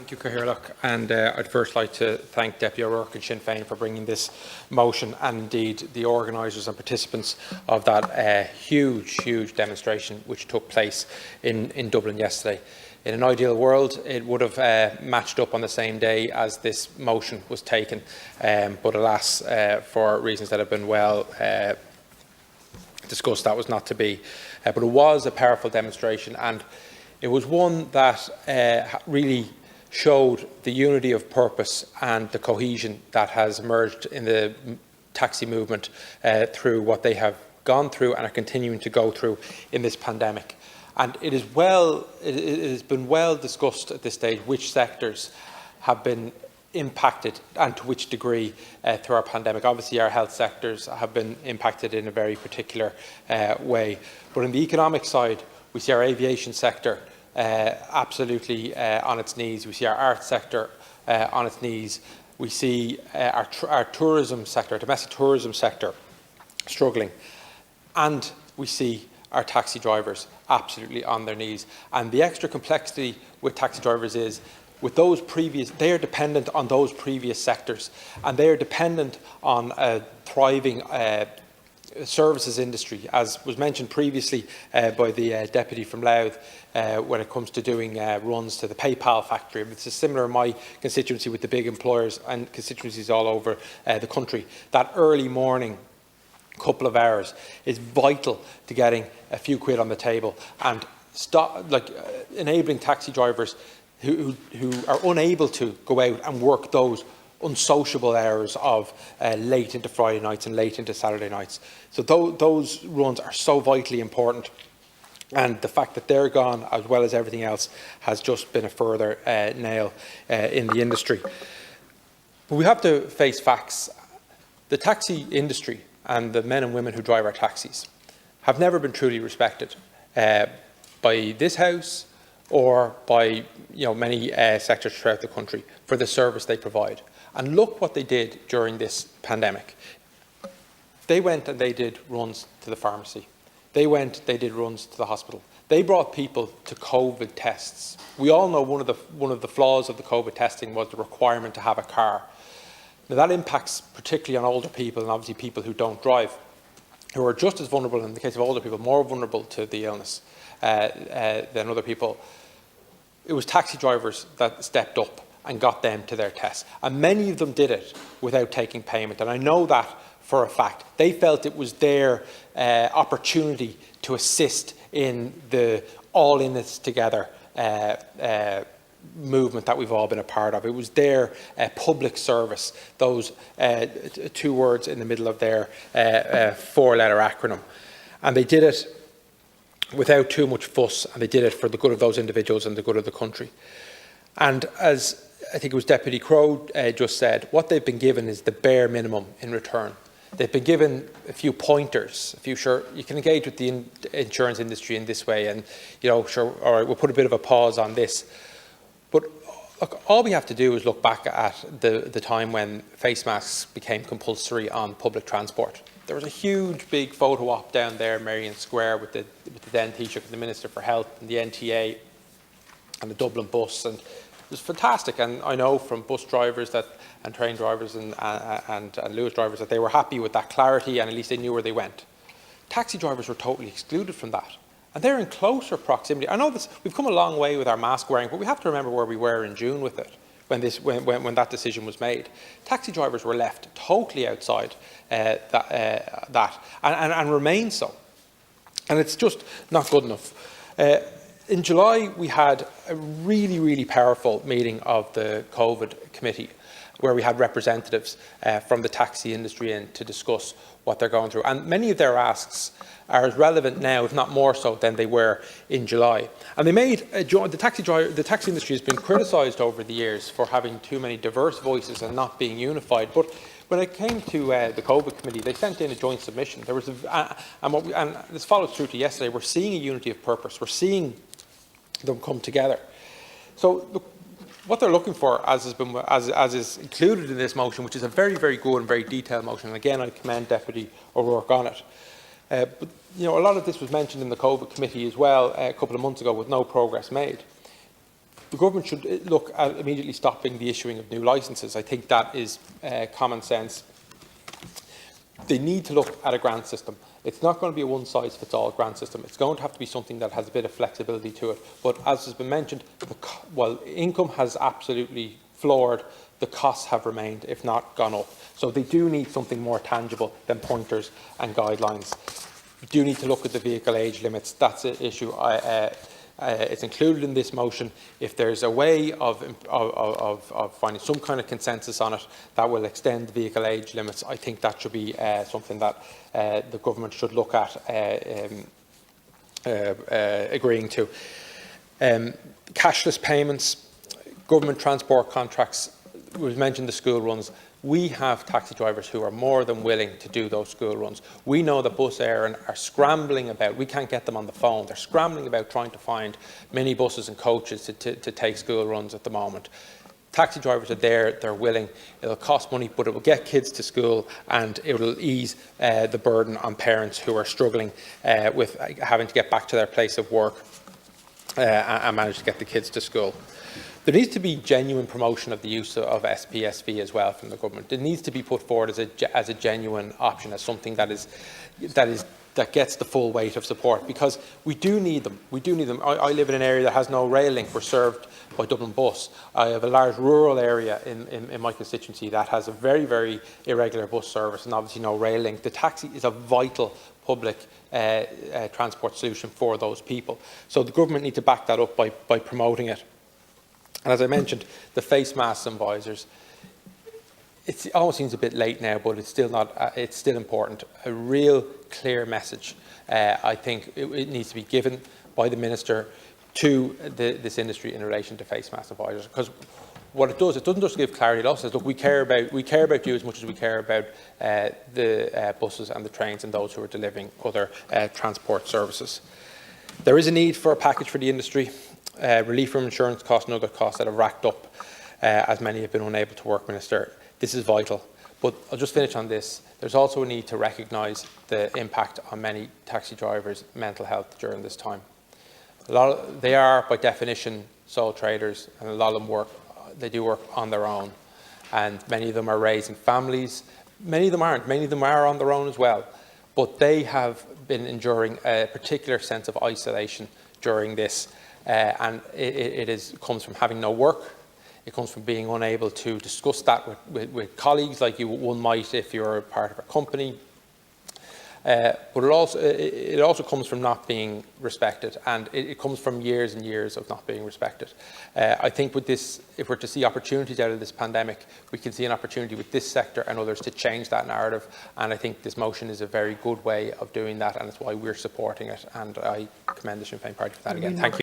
Thank you, Cathaoirleach, and I'd first like to thank Deputy O'Rourke and Sinn Féin for bringing this motion, and indeed the organisers and participants of that huge demonstration which took place in Dublin yesterday. In an ideal world, it would have matched up on the same day as this motion was taken, but alas, for reasons that have been well discussed, that was not to be. But it was a powerful demonstration, and it was one that really showed the unity of purpose and the cohesion that has emerged in the taxi movement through what they have gone through and are continuing to go through in this pandemic. And it has been well discussed at this stage which sectors have been impacted and to which degree through our pandemic. Obviously, our health sectors have been impacted in a very particular way. But in the economic side, we see our aviation sector absolutely on its knees. We see our arts sector on its knees. We see our tourism sector, domestic tourism sector, struggling. And we see our taxi drivers absolutely on their knees. And the extra complexity with taxi drivers is, they are dependent on those previous sectors, and they are dependent on a thriving services industry, as was mentioned previously by the deputy from Louth, when it comes to doing runs to the PayPal factory. It's similar in my constituency with the big employers and constituencies all over the country. That early morning couple of hours is vital to getting a few quid on the table and enabling taxi drivers who are unable to go out and work those unsociable hours of late into Friday nights and late into Saturday nights. So those runs are so vitally important, and the fact that they're gone, as well as everything else, has just been a further nail in the industry. But we have to face facts. The taxi industry and the men and women who drive our taxis have never been truly respected by this House or by many sectors throughout the country for the service they provide. And look what they did during this pandemic. They went and they did runs to the pharmacy. They did runs to the hospital. They brought people to COVID tests. We all know one of the flaws of the COVID testing was the requirement to have a car. Now that impacts particularly on older people, and obviously people who don't drive, who are just as vulnerable, in the case of older people, more vulnerable to the illness than other people. It was taxi drivers that stepped up and got them to their tests. And many of them did it without taking payment. And I know that for a fact. They felt it was their opportunity to assist in the all-in-this together movement that we've all been a part of. It was their public service, those two words in the middle of their four-letter acronym. And they did it without too much fuss, and they did it for the good of those individuals and the good of the country. And as I think it was Deputy Crowe just said, what they've been given is the bare minimum in return. They've been given a few pointers, you can engage with the insurance industry in this way, and all right, we'll put a bit of a pause on this. But look, all we have to do is look back at the time when face masks became compulsory on public transport. There was a huge big photo op down there, Merrion Square, with the then Taoiseach, the Minister for Health, and the NTA, and the Dublin bus, and it was fantastic. And I know from bus drivers and train drivers and Lewis drivers that they were happy with that clarity, and at least they knew where they went. Taxi drivers were totally excluded from that, and they're in closer proximity. I know we've come a long way with our mask wearing, but we have to remember where we were in June with it when that decision was made. Taxi drivers were left totally outside that and remain so, and it's just not good enough. In July, we had a really powerful meeting of the COVID committee, where we had representatives from the taxi industry in to discuss what they're going through. And many of their asks are as relevant now, if not more so, than they were in July. And they made the taxi industry has been criticised over the years for having too many diverse voices and not being unified. But when it came to the COVID committee, they sent in a joint submission. There was and this follows through to yesterday. We're seeing a unity of purpose. We're seeing them come together. So look, what they're looking for, as is included in this motion, which is a very good and very detailed motion, and again I commend Deputy O'Rourke on it. But a lot of this was mentioned in the COVID committee as well a couple of months ago, with no progress made. The government should look at immediately stopping the issuing of new licences. I think that is common sense. They need to look at a grant system. It's not going to be a one-size-fits-all grant system. It's going to have to be something that has a bit of flexibility to it. But as has been mentioned, while income has absolutely floored, the costs have remained, if not gone up. So they do need something more tangible than pointers and guidelines. We do need to look at the vehicle age limits. That's an issue. It's included in this motion. If there's a way of finding some kind of consensus on it that will extend the vehicle age limits, I think that should be something that the government should look at agreeing to. Cashless payments, government transport contracts. We've mentioned the school runs. We have taxi drivers who are more than willing to do those school runs. We know that Bus Éireann are scrambling about, we can't get them on the phone, they're scrambling about trying to find minibuses and coaches to take school runs at the moment. Taxi drivers are there, they're willing, it'll cost money, but it will get kids to school and it will ease the burden on parents who are struggling with having to get back to their place of work and manage to get the kids to school. There needs to be genuine promotion of the use of SPSV as well from the government. It needs to be put forward as a genuine option, as something that gets the full weight of support, because we do need them. We do need them. I live in an area that has no rail link. We're served by Dublin Bus. I have a large rural area in my constituency that has a very, very irregular bus service and obviously no rail link. The taxi is a vital public transport solution for those people. So the government need to back that up by promoting it. And as I mentioned, the face masks and visors, it almost seems a bit late now, but it's still not. It's still important. A real clear message, I think, it needs to be given by the minister to this industry in relation to face masks and visors. Because what it doesn't just give clarity. It also says, look, we care about you as much as we care about the buses and the trains and those who are delivering other transport services. There is a need for a package for the industry. Relief from insurance costs and other costs that have racked up as many have been unable to work, Minister. This is vital. But I'll just finish on this. There's also a need to recognise the impact on many taxi drivers' mental health during this time. They are, by definition, sole traders, and a lot of them they do work on their own. And many of them are raising families. Many of them aren't. Many of them are on their own as well. But they have been enduring a particular sense of isolation during this. And it comes from having no work. It comes from being unable to discuss that with colleagues like one might if you're part of a company. But it also comes from not being respected, and it comes from years and years of not being respected. I think with this, if we're to see opportunities out of this pandemic, we can see an opportunity with this sector and others to change that narrative, and I think this motion is a very good way of doing that, and it's why we're supporting it, and I commend the Sinn Féin Party for that again. Thank you.